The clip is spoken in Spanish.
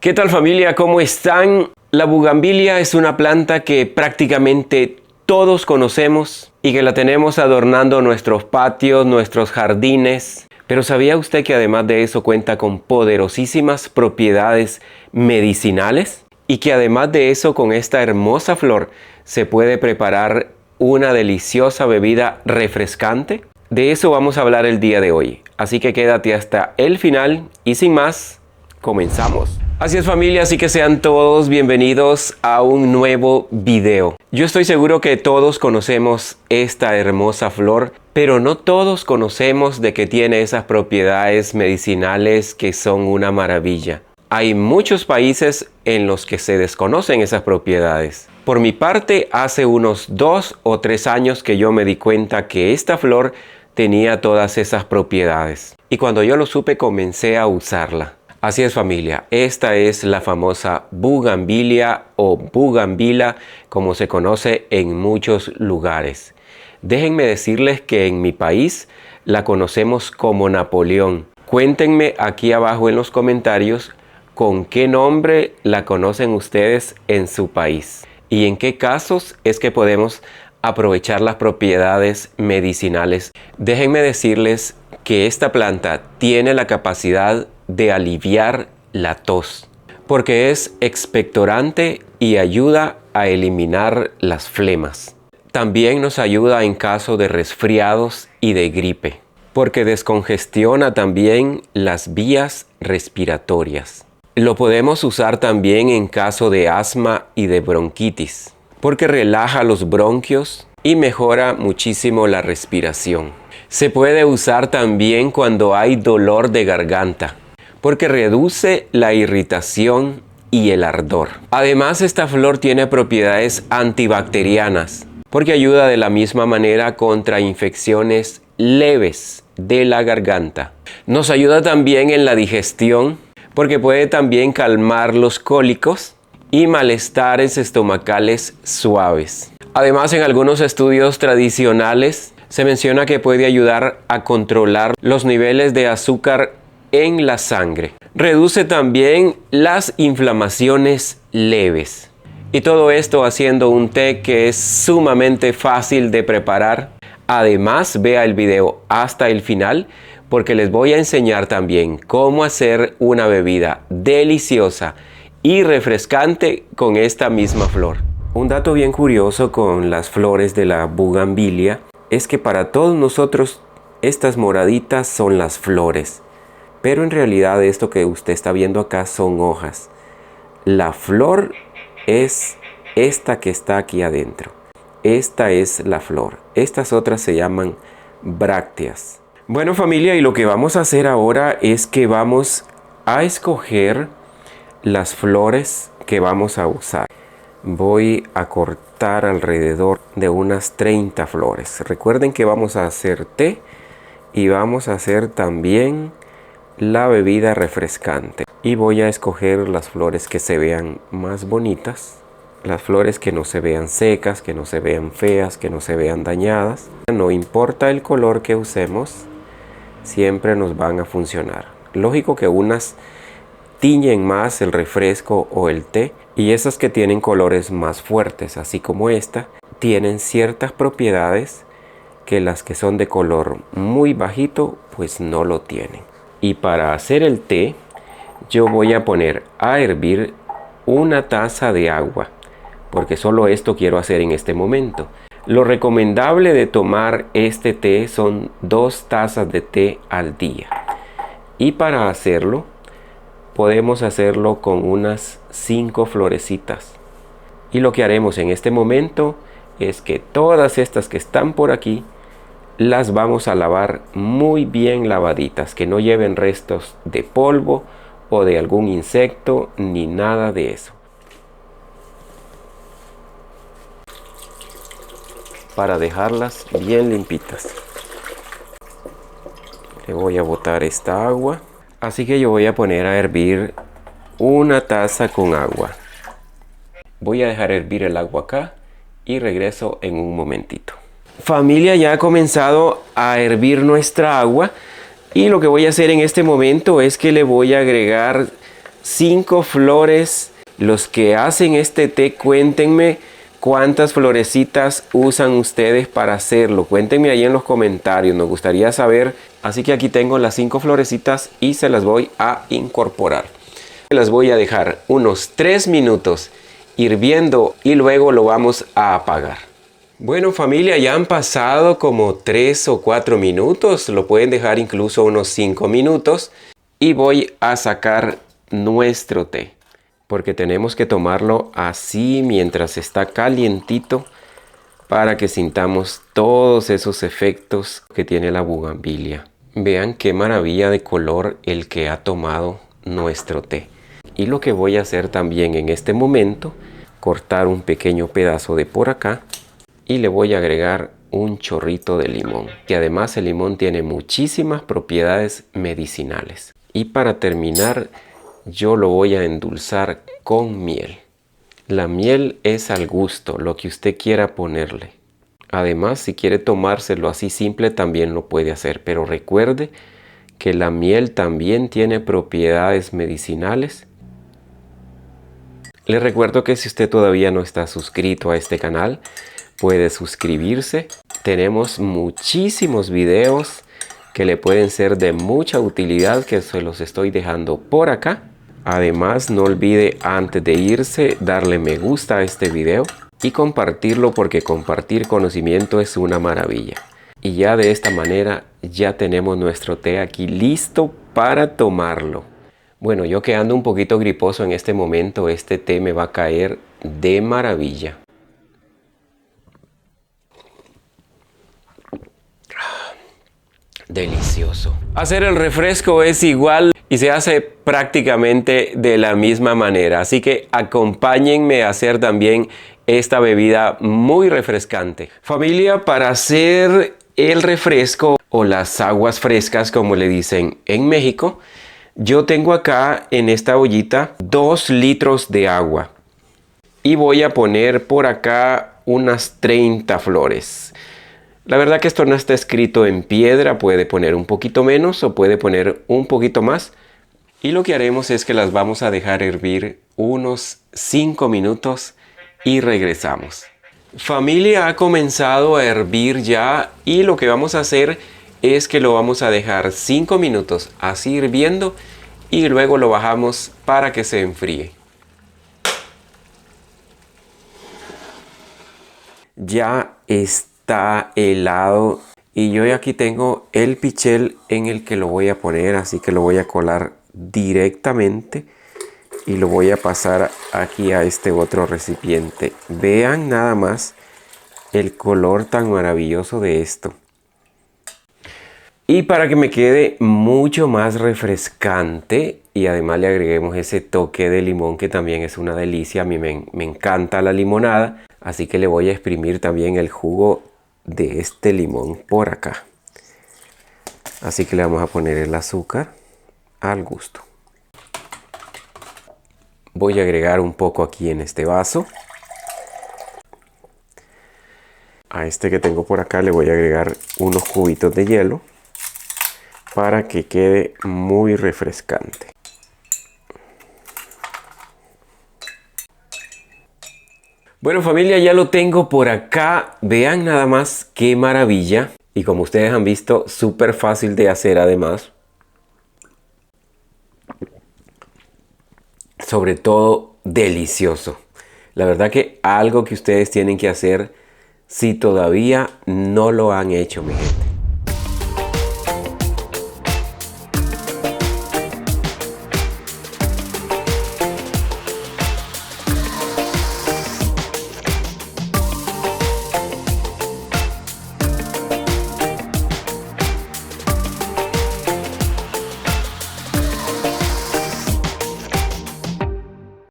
¿Qué tal familia? ¿Cómo están? La bugambilia es una planta que prácticamente todos conocemos y que la tenemos adornando nuestros patios, nuestros jardines. Pero ¿sabía usted que además de eso cuenta con poderosísimas propiedades medicinales? Y que además de eso, con esta hermosa flor se puede preparar una deliciosa bebida refrescante. De eso vamos a hablar el día de hoy. Así que quédate hasta el final y sin más, comenzamos. Así es familia, así que sean todos bienvenidos a un nuevo video. Yo estoy seguro que todos conocemos esta hermosa flor, pero no todos conocemos de que tiene esas propiedades medicinales que son una maravilla. Hay muchos países en los que se desconocen esas propiedades. Por mi parte, hace unos 2 o 3 años que yo me di cuenta que esta flor tenía todas esas propiedades. Y cuando yo lo supe, comencé a usarla. Así es familia, esta es la famosa bugambilia o bugambila, como se conoce en muchos lugares. Déjenme decirles que en mi país la conocemos como Napoleón. Cuéntenme aquí abajo en los comentarios con qué nombre la conocen ustedes en su país y en qué casos es que podemos aprovechar las propiedades medicinales. Déjenme decirles que esta planta tiene la capacidad de aliviar la tos, porque es expectorante y ayuda a eliminar las flemas. También nos ayuda en caso de resfriados y de gripe, porque descongestiona también las vías respiratorias. Lo podemos usar también en caso de asma y de bronquitis, porque relaja los bronquios y mejora muchísimo la respiración. Se puede usar también cuando hay dolor de garganta, porque reduce la irritación y el ardor. Además, esta flor tiene propiedades antibacterianas, porque ayuda de la misma manera contra infecciones leves de la garganta. Nos ayuda también en la digestión, porque puede también calmar los cólicos y malestares estomacales suaves. Además, en algunos estudios tradicionales se menciona que puede ayudar a controlar los niveles de azúcar en la sangre. Reduce también las inflamaciones leves. Y todo esto haciendo un té que es sumamente fácil de preparar. Además, vea el video hasta el final porque les voy a enseñar también cómo hacer una bebida deliciosa y refrescante con esta misma flor. Un dato bien curioso con las flores de la bugambilia es que para todos nosotros estas moraditas son las flores. Pero en realidad esto que usted está viendo acá son hojas. La flor es esta que está aquí adentro. Esta es la flor. Estas otras se llaman brácteas. Bueno familia, y lo que vamos a hacer ahora es que vamos a escoger las flores que vamos a usar. Voy a cortar alrededor de unas 30 flores. Recuerden que vamos a hacer té y vamos a hacer también la bebida refrescante. Y voy a escoger las flores que se vean más bonitas. Las flores que no se vean secas, que no se vean feas, que no se vean dañadas. No importa el color que usemos, siempre nos van a funcionar. Lógico que unas tiñen más el refresco o el té y esas que tienen colores más fuertes, así como esta, tienen ciertas propiedades que las que son de color muy bajito pues no lo tienen. Y para hacer el té yo voy a poner a hervir una taza de agua, porque solo esto quiero hacer en este momento. Lo recomendable de tomar este té son 2 tazas de té al día. Y para hacerlo podemos hacerlo con unas 5 florecitas. Y lo que haremos en este momento es que todas estas que están por aquí las vamos a lavar muy bien lavaditas, que no lleven restos de polvo o de algún insecto ni nada de eso. Para dejarlas bien limpitas. Le voy a botar esta agua. Así que yo voy a poner a hervir una taza con agua. Voy a dejar hervir el agua acá y regreso en un momentito. Familia, ya ha comenzado a hervir nuestra agua y lo que voy a hacer en este momento es que le voy a agregar 5 flores. Los que hacen este té, cuéntenme cuántas florecitas usan ustedes para hacerlo. Cuéntenme ahí en los comentarios, nos gustaría saber. Así que aquí tengo las 5 florecitas y se las voy a incorporar. Las voy a dejar unos 3 minutos hirviendo y luego lo vamos a apagar. Bueno, familia, ya han pasado como 3 o 4 minutos. Lo pueden dejar incluso unos 5 minutos. Y voy a sacar nuestro té, porque tenemos que tomarlo así mientras está calientito para que sintamos todos esos efectos que tiene la bugambilia. Vean qué maravilla de color el que ha tomado nuestro té. Y lo que voy a hacer también en este momento, cortar un pequeño pedazo de por acá y le voy a agregar un chorrito de limón, que además el limón tiene muchísimas propiedades medicinales. Y para terminar, yo lo voy a endulzar con miel. La miel es al gusto, lo que usted quiera ponerle. Además, si quiere tomárselo así simple, también lo puede hacer. Pero recuerde que la miel también tiene propiedades medicinales. Les recuerdo que si usted todavía no está suscrito a este canal, puede suscribirse. Tenemos muchísimos videos que le pueden ser de mucha utilidad, que se los estoy dejando por acá. Además, no olvide antes de irse darle me gusta a este video y compartirlo, porque compartir conocimiento es una maravilla. Y ya de esta manera ya tenemos nuestro té aquí listo para tomarlo. Bueno, yo que ando un poquito griposo en este momento, este té me va a caer de maravilla. Delicioso. Hacer el refresco es igual y se hace prácticamente de la misma manera. Así que acompáñenme a hacer también esta bebida muy refrescante. Familia, para hacer el refresco o las aguas frescas, como le dicen en México, yo tengo acá en esta ollita 2 litros de agua. Y voy a poner por acá unas 30 flores. La verdad que esto no está escrito en piedra, puede poner un poquito menos o puede poner un poquito más. Y lo que haremos es que las vamos a dejar hervir unos 5 minutos y regresamos. Familia, ha comenzado a hervir ya y lo que vamos a hacer es que lo vamos a dejar 5 minutos así hirviendo y luego lo bajamos para que se enfríe. Ya está helado y yo aquí tengo el pichel en el que lo voy a poner, así que lo voy a colar directamente y lo voy a pasar aquí a este otro recipiente. Vean nada más el color tan maravilloso de esto. Y para que me quede mucho más refrescante y además le agreguemos ese toque de limón que también es una delicia, a mí me encanta la limonada, así que le voy a exprimir también el jugo de este limón por acá. Así que le vamos a poner el azúcar al gusto. Voy a agregar un poco aquí en este vaso. A este que tengo por acá le voy a agregar unos cubitos de hielo para que quede muy refrescante. Bueno familia, ya lo tengo por acá. Vean nada más qué maravilla. Y como ustedes han visto, súper fácil de hacer además. Sobre todo delicioso. La verdad que algo que ustedes tienen que hacer si todavía no lo han hecho, mi gente.